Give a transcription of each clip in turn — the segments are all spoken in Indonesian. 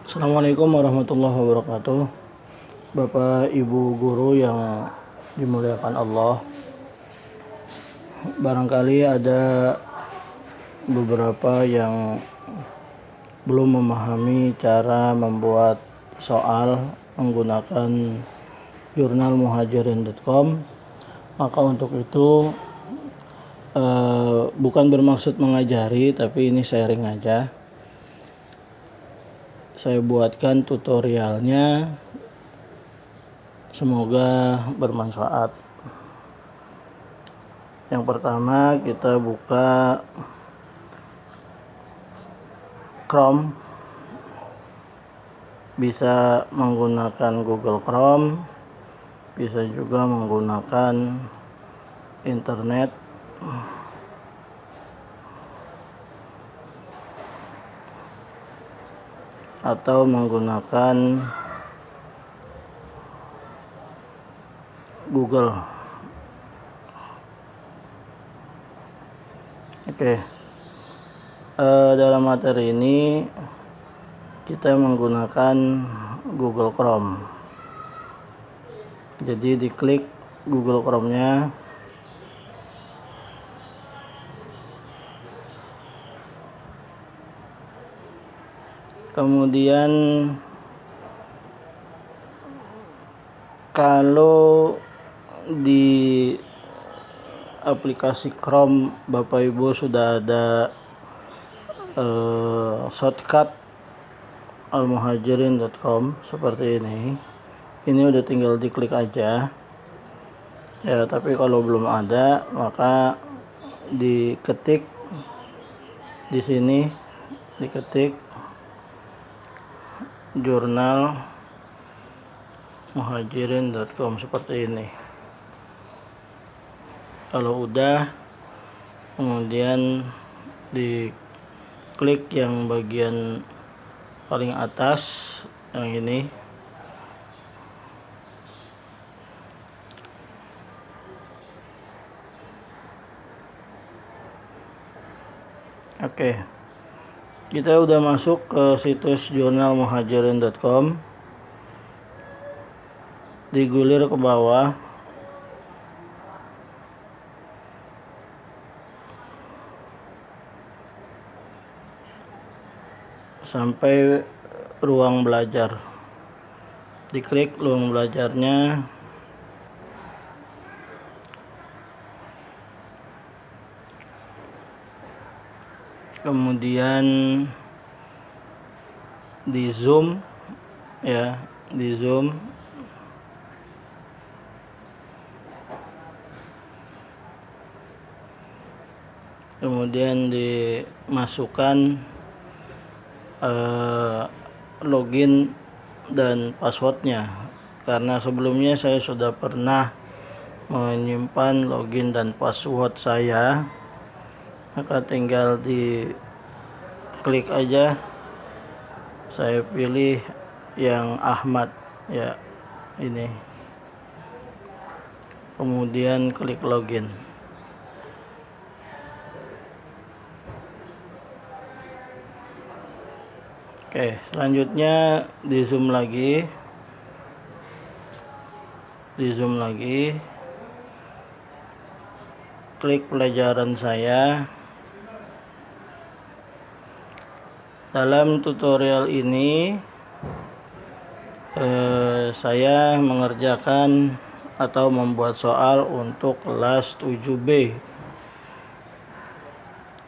Assalamualaikum warahmatullahi wabarakatuh. Bapak Ibu guru yang dimuliakan Allah, barangkali ada beberapa yang belum memahami cara membuat soal menggunakan jurnal muhajirin.com. Maka untuk itu bukan bermaksud mengajari, tapi ini sharing aja. Saya buatkan tutorialnya, semoga bermanfaat. Yang pertama, kita buka Chrome, bisa menggunakan Google Chrome, bisa juga menggunakan internet, atau menggunakan Google. Oke. Dalam materi ini kita menggunakan Google Chrome. Jadi diklik Google Chrome-nya. Kemudian kalau di aplikasi Chrome Bapak Ibu sudah ada shortcut almuhajirin.com seperti ini udah tinggal diklik aja ya. Tapi kalau belum ada, maka diketik di sini, diketik jurnal muhajirin.com seperti ini. Kalau udah, kemudian diklik yang bagian paling atas yang ini. Oke, kita udah masuk ke situs jurnal muhajirin.com. Digulir ke bawah sampai ruang belajar. Diklik ruang belajarnya. Kemudian di zoom ya, di zoom. Kemudian dimasukkan login dan passwordnya, karena sebelumnya saya sudah pernah menyimpan login dan password saya. Maka tinggal diklik aja, saya pilih yang Ahmad ya, ini, kemudian klik login. Oke, selanjutnya di zoom lagi, klik pelajaran saya. Dalam tutorial ini saya mengerjakan atau membuat soal untuk kelas 7B.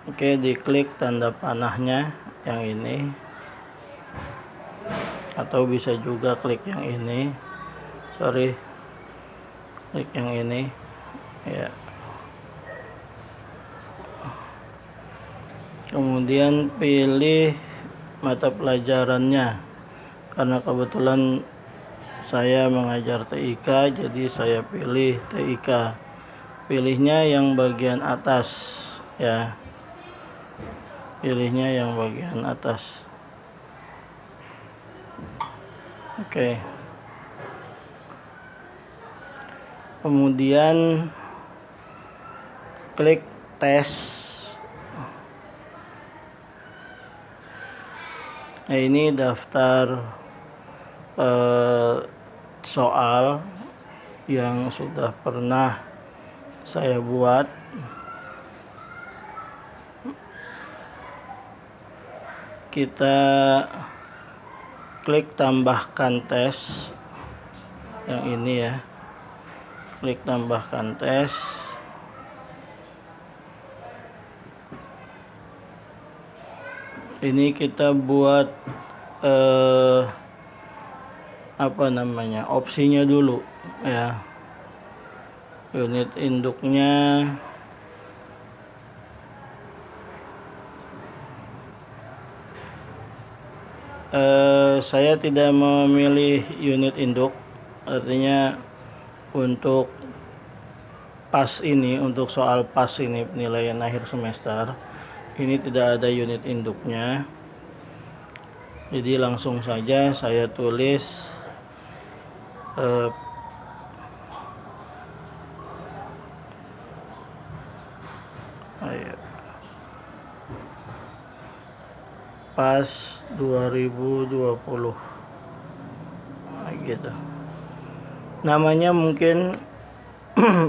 Oke, diklik tanda panahnya yang ini, atau bisa juga klik yang ini. Klik yang ini ya. Kemudian pilih mata pelajarannya, karena kebetulan saya mengajar TIK, jadi saya pilih TIK. Pilihnya yang bagian atas ya, pilihnya yang bagian atas. Oke. Kemudian klik tes. Nah, ini daftar soal yang sudah pernah saya buat. Kita klik tambahkan tes yang ini ya, klik tambahkan tes. Ini kita buat opsinya dulu ya. Unit induknya saya tidak memilih unit induk, artinya untuk PAS ini, untuk soal PAS ini, penilaian akhir semester ini tidak ada unit induknya. Jadi langsung saja saya tulis PAS 2020 gitu. Namanya mungkin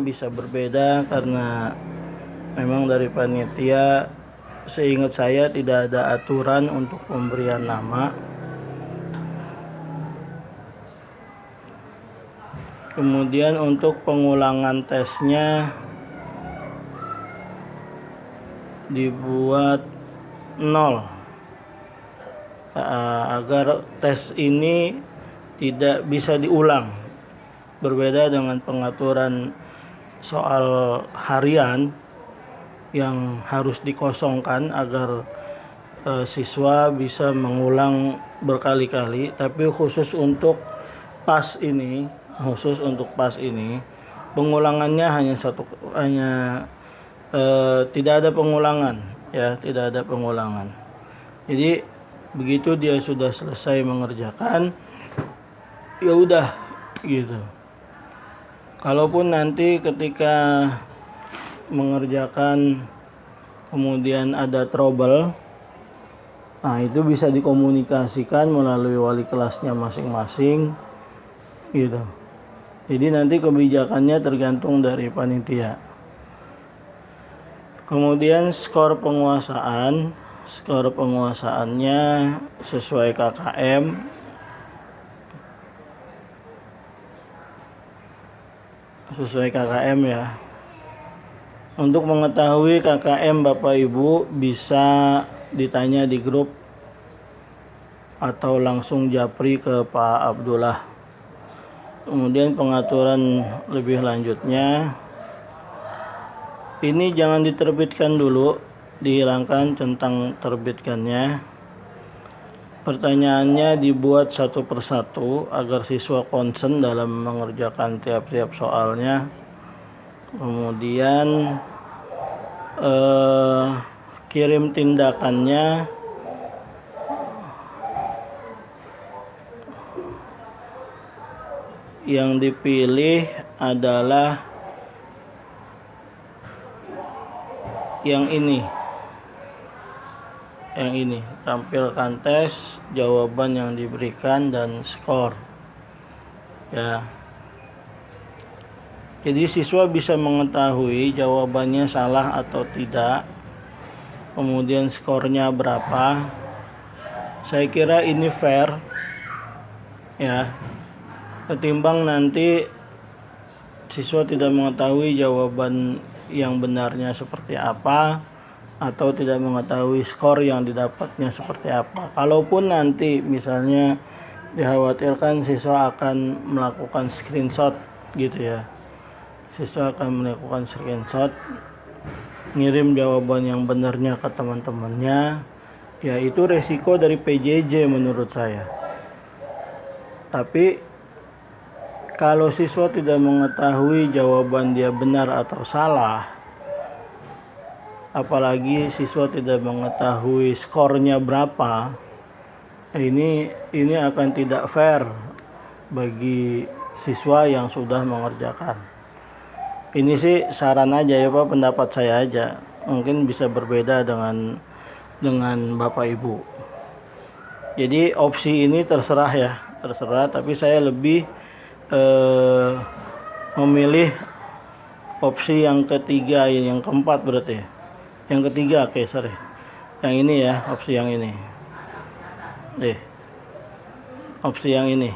bisa berbeda karena memang dari panitia, seingat saya tidak ada aturan untuk pemberian nama. Kemudian untuk pengulangan tesnya dibuat 0 agar tes ini tidak bisa diulang. Berbeda dengan pengaturan soal harian yang harus dikosongkan agar siswa bisa mengulang berkali-kali, tapi khusus untuk PAS ini, pengulangannya tidak ada pengulangan ya, tidak ada pengulangan. Jadi begitu dia sudah selesai mengerjakan, ya udah gitu. Kalaupun nanti ketika mengerjakan kemudian ada trouble, nah itu bisa dikomunikasikan melalui wali kelasnya masing-masing gitu. Jadi nanti kebijakannya tergantung dari panitia. Kemudian skor penguasaannya sesuai KKM. Ya. Untuk mengetahui KKM Bapak Ibu bisa ditanya di grup atau langsung japri ke Pak Abdullah. Kemudian pengaturan lebih lanjutnya, ini jangan diterbitkan dulu, dihilangkan centang terbitkannya. Pertanyaannya dibuat satu persatu agar siswa concern dalam mengerjakan tiap-tiap soalnya. Kemudian kirim tindakannya yang dipilih adalah yang ini, tampilkan tes, jawaban yang diberikan, dan skor ya. Jadi siswa bisa mengetahui jawabannya salah atau tidak, kemudian skornya berapa. Saya kira ini fair ya, ketimbang nanti siswa tidak mengetahui jawaban yang benarnya seperti apa, atau tidak mengetahui skor yang didapatnya seperti apa. Kalaupun nanti misalnya dikhawatirkan siswa akan melakukan screenshot gitu ya, ngirim jawaban yang benarnya ke teman-temannya, ya itu resiko dari PJJ menurut saya. Tapi kalau siswa tidak mengetahui jawaban dia benar atau salah, apalagi siswa tidak mengetahui skornya berapa, ini akan tidak fair bagi siswa yang sudah mengerjakan. Ini sih saran aja ya Pak, pendapat saya aja. Mungkin bisa berbeda dengan Bapak Ibu. Jadi opsi ini terserah ya, terserah. Tapi saya lebih memilih opsi yang ketiga, yang keempat berarti. Yang ketiga, oke, sorry. Yang ini ya, opsi yang ini. Opsi yang ini.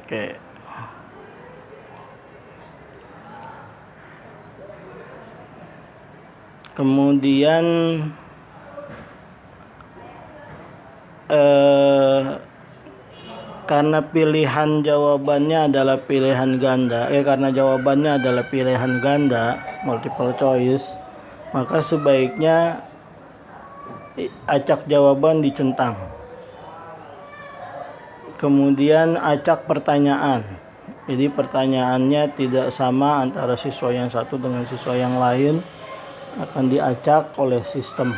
Oke. Kemudian karena pilihan jawabannya adalah pilihan ganda, karena jawabannya adalah pilihan ganda, multiple choice, maka sebaiknya acak jawaban dicentang. Kemudian acak pertanyaan. Jadi pertanyaannya tidak sama antara siswa yang satu dengan siswa yang lain, akan diacak oleh sistem.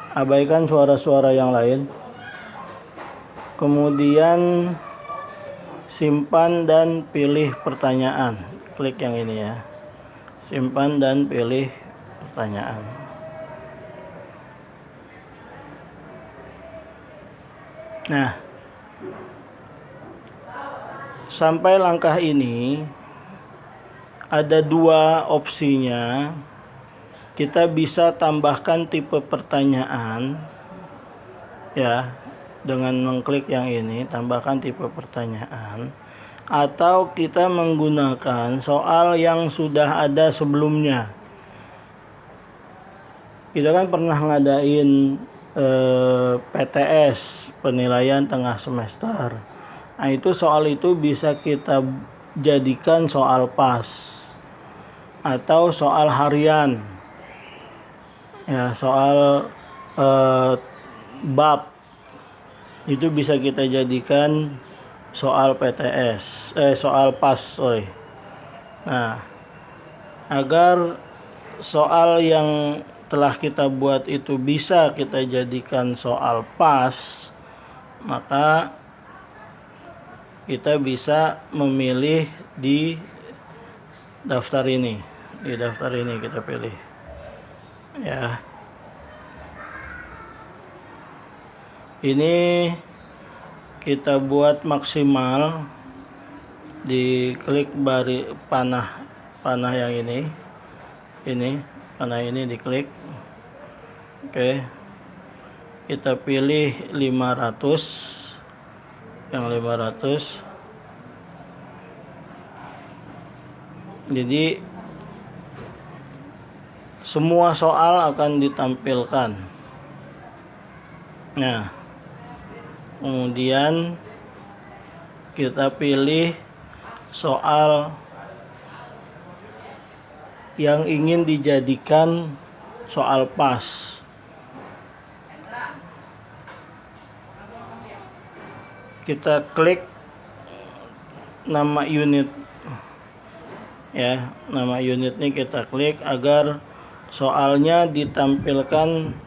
Abaikan suara-suara yang lain. Kemudian simpan dan pilih pertanyaan. Klik yang ini ya. Simpan dan pilih pertanyaan. Nah, sampai langkah ini ada dua opsinya. Kita bisa tambahkan tipe pertanyaan ya, dengan mengklik yang ini, tambahkan tipe pertanyaan, atau kita menggunakan soal yang sudah ada sebelumnya. Kita kan pernah ngadain PTS, penilaian tengah semester. Nah, itu soal itu bisa kita jadikan soal pas atau soal harian. Ya, soal bab itu bisa kita jadikan soal PTS, soal pas, sorry. Nah, agar soal yang telah kita buat itu bisa kita jadikan soal pas, maka kita bisa memilih di daftar ini. Di daftar ini kita pilih. Ya. Ini kita buat maksimal, diklik panah yang ini panah ini diklik. Oke, kita pilih 500, yang 500. Jadi semua soal akan ditampilkan. Nah, kemudian kita pilih soal yang ingin dijadikan soal pas. Kita klik nama unit ya, nama unitnya kita klik agar soalnya ditampilkan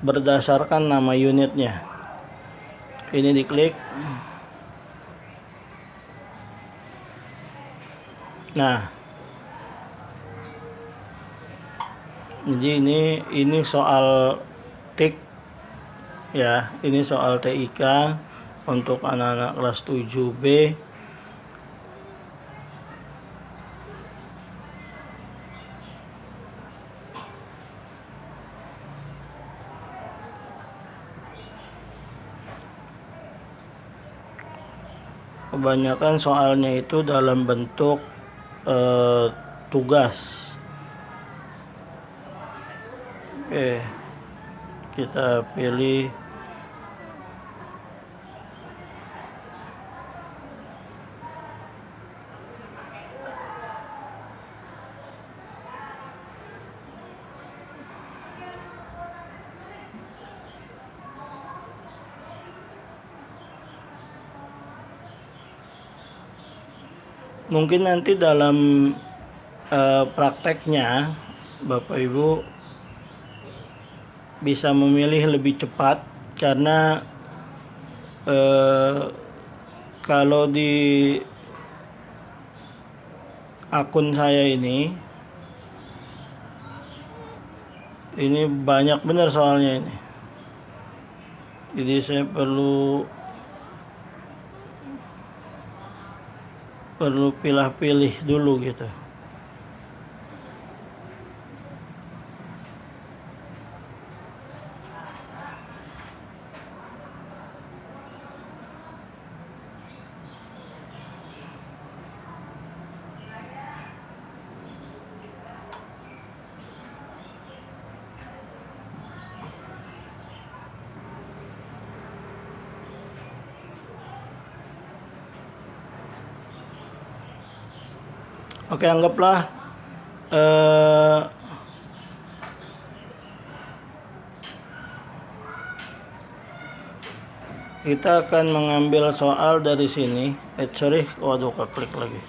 berdasarkan nama unitnya. Ini diklik. Nah, jadi ini soal TIK ya, ini soal TIK untuk anak-anak kelas 7B. Kebanyakan soalnya itu dalam bentuk tugas. Oke, kita pilih mungkin nanti dalam prakteknya Bapak Ibu bisa memilih lebih cepat, karena kalau di akun saya ini Ini banyak benar soalnya ini. Jadi saya perlu pilih-pilih dulu gitu. Oke, anggaplah kita akan mengambil soal dari sini. Sorry, waduh, klik lagi.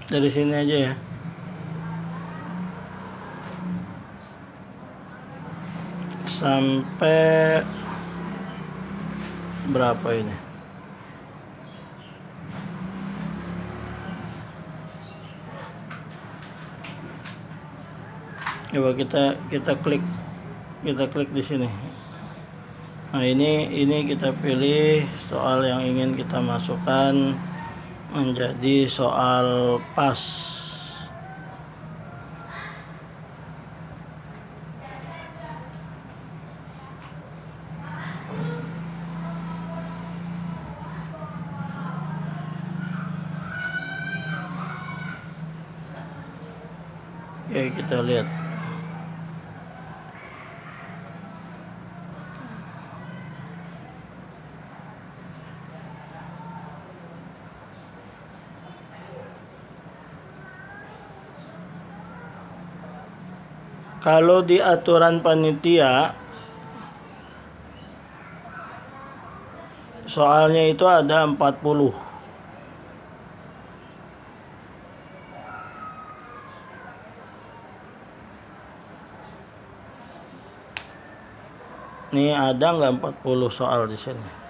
Dari sini aja ya. Sampai berapa ini? Coba kita klik di sini. Nah, ini kita pilih soal yang ingin kita masukkan menjadi soal pas. Oke, kita lihat. Kalau di aturan panitia, soalnya itu ada 40. Ini ada nggak 40 soal di sini?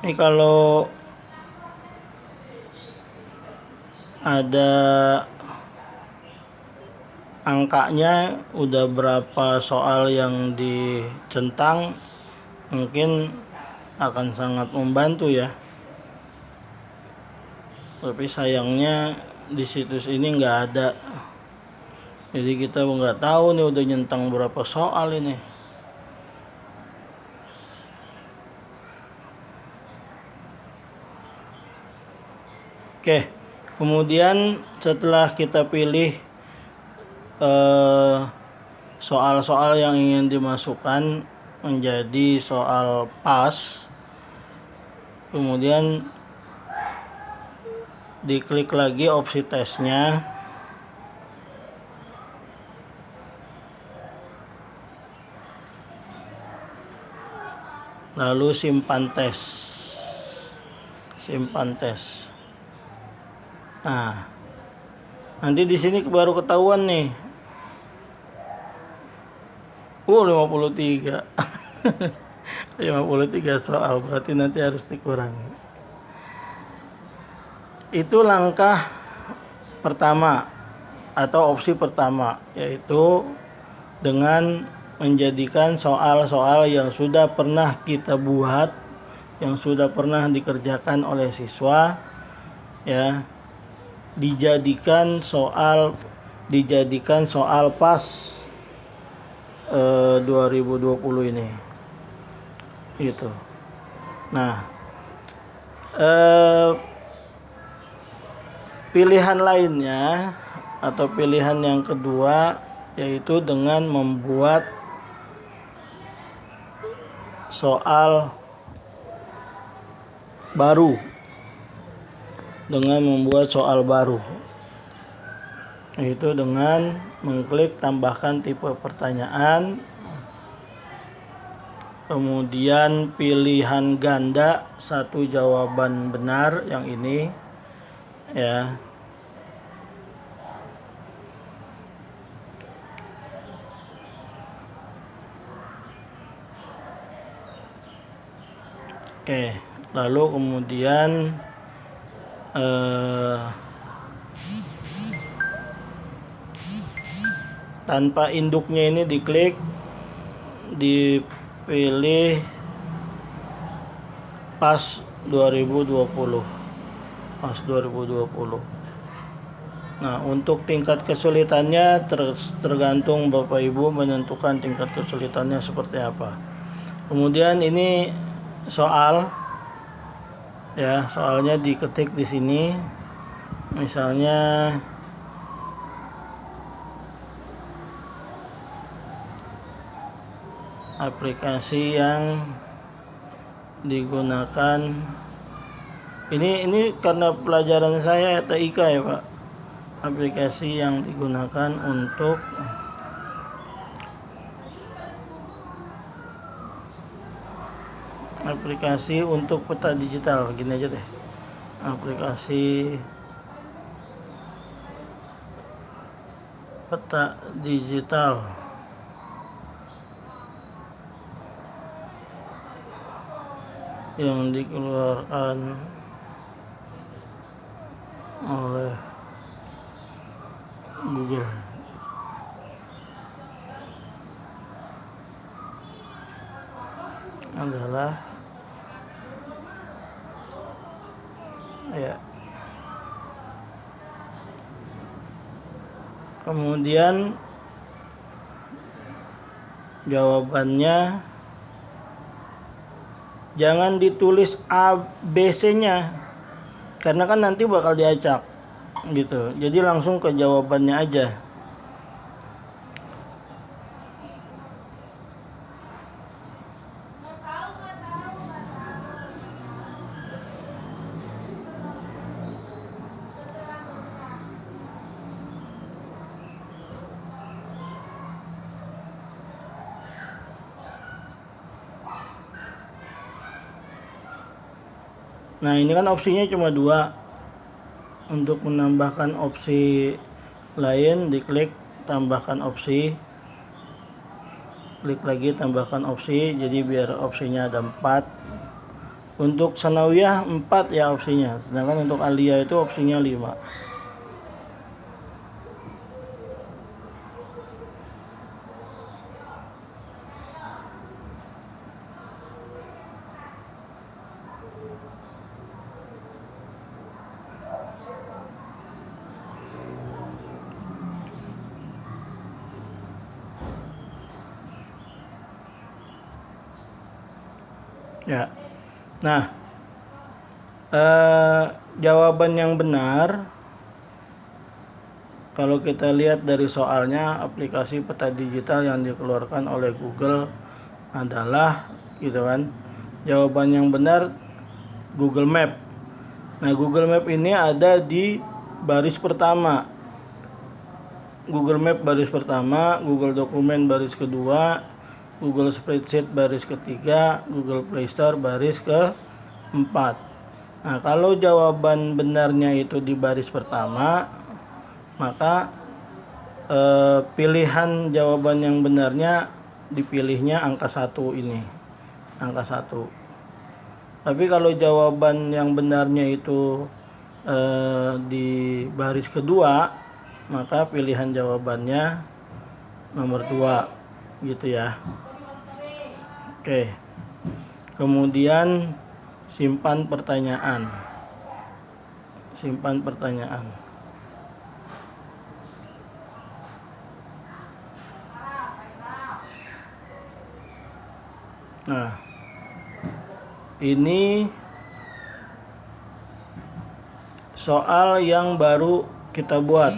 Ini kalau ada angkanya udah berapa soal yang dicentang, mungkin akan sangat membantu ya. Tapi sayangnya di situs ini nggak ada. Jadi kita nggak tahu nih udah nyentang berapa soal ini. Oke, kemudian setelah kita pilih soal-soal yang ingin dimasukkan menjadi soal pas, kemudian diklik lagi opsi tesnya, lalu simpan tes. Nah, nanti di sini baru ketahuan nih. 53. 53 soal, berarti nanti harus dikurangi. Itu langkah pertama atau opsi pertama, yaitu dengan menjadikan soal-soal yang sudah pernah kita buat, yang sudah pernah dikerjakan oleh siswa ya, dijadikan soal dijadikan soal pas 2020 ini gitu. Nah, pilihan lainnya atau pilihan yang kedua yaitu dengan membuat soal baru, yaitu dengan mengklik tambahkan tipe pertanyaan, kemudian pilihan ganda satu jawaban benar yang ini ya. Oke, lalu kemudian tanpa induknya ini diklik, dipilih pas 2020. Nah, untuk tingkat kesulitannya tergantung Bapak Ibu menentukan tingkat kesulitannya seperti apa. Kemudian ini soal ya, soalnya diketik di sini. Misalnya aplikasi yang digunakan ini karena pelajaran saya TIK ya Pak. Aplikasi yang digunakan untuk peta digital, gini aja deh. Aplikasi peta digital yang dikeluarkan oleh Google. Adalah ya. Kemudian jawabannya jangan ditulis A, B, C-nya karena kan nanti bakal diacak gitu. Jadi langsung ke jawabannya aja. Nah, ini kan opsinya cuma 2. Untuk menambahkan opsi lain diklik tambahkan opsi, klik lagi tambahkan opsi, jadi biar opsinya ada 4. Untuk sanawiyah 4 ya opsinya, sedangkan untuk aliyah itu opsinya 5. Ya. Nah, jawaban yang benar kalau kita lihat dari soalnya, aplikasi peta digital yang dikeluarkan oleh Google adalah gitu kan. Jawaban yang benar Google Map. Nah, Google Map ini ada di baris pertama. Google Map baris pertama, Google Dokumen baris kedua, Google Spreadsheet baris ketiga, Google Play Store baris keempat. Nah, kalau jawaban benarnya itu di baris pertama, maka pilihan jawaban yang benarnya dipilihnya angka 1 ini. Angka 1. Tapi kalau jawaban yang benarnya itu di baris kedua, maka pilihan jawabannya nomor 2 gitu ya. Oke. Kemudian simpan pertanyaan. Nah, ini soal yang baru kita buat.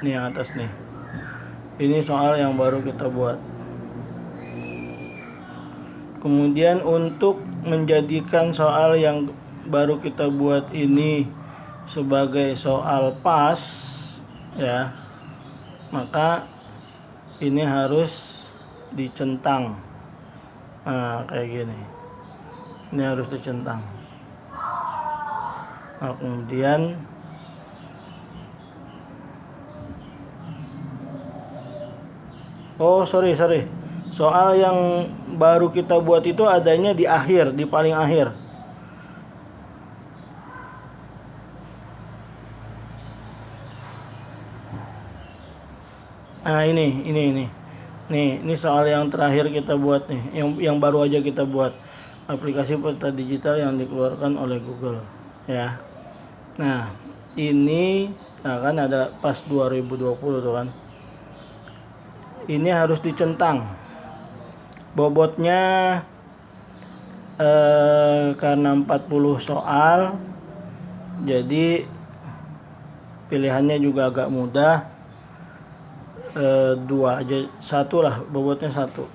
Nih yang atas nih. Ini soal yang baru kita buat. Kemudian untuk menjadikan soal yang baru kita buat ini sebagai soal pas, ya, maka ini harus dicentang. Nah, kayak gini. Ini harus dicentang. Nah, kemudian sorry. Soal yang baru kita buat itu adanya di akhir, di paling akhir. Nah, ini. Nih, ini soal yang terakhir kita buat nih, yang baru aja kita buat. Aplikasi peta digital yang dikeluarkan oleh Google, ya. Nah, ini kan ada pas 2020 tuh kan. Ini harus dicentang. Bobotnya karena 40 soal, jadi pilihannya juga agak mudah. 2 aja, 1 lah, bobotnya 1.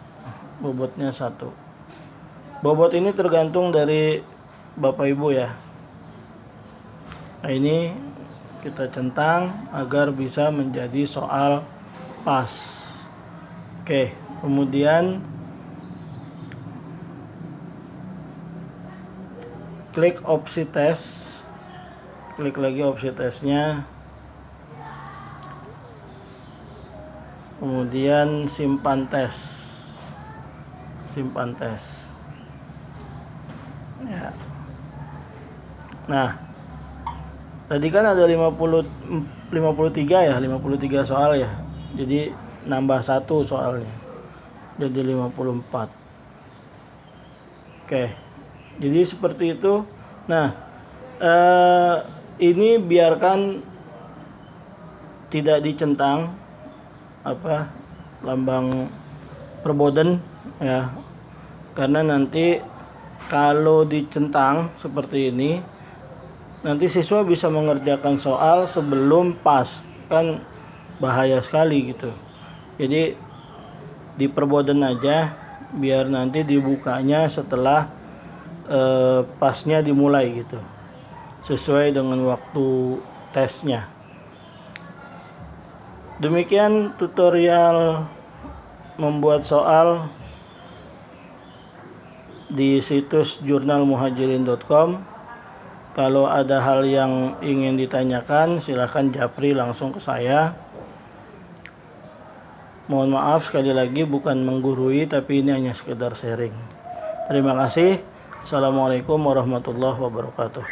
Bobot ini tergantung dari Bapak Ibu ya. Nah, ini kita centang agar bisa menjadi soal pas. Oke, kemudian klik opsi tes. Klik lagi opsi tesnya. Kemudian simpan tes. Ya. Nah, tadi kan ada 53 ya, 53 soal ya. Jadi nambah 1 soalnya. Jadi 54. Oke. Jadi seperti itu. Nah, ini biarkan tidak dicentang lambang perboden ya, karena nanti kalau dicentang seperti ini nanti siswa bisa mengerjakan soal sebelum pas, kan bahaya sekali gitu. Jadi di perboden aja biar nanti dibukanya setelah pasnya dimulai gitu, sesuai dengan waktu tesnya. Demikian tutorial membuat soal di situs jurnalmuhajirin.com. Kalau ada hal yang ingin ditanyakan, silahkan japri langsung ke saya. Mohon maaf sekali lagi, bukan menggurui, tapi ini hanya sekedar sharing. Terima kasih. Assalamualaikum warahmatullahi wabarakatuh.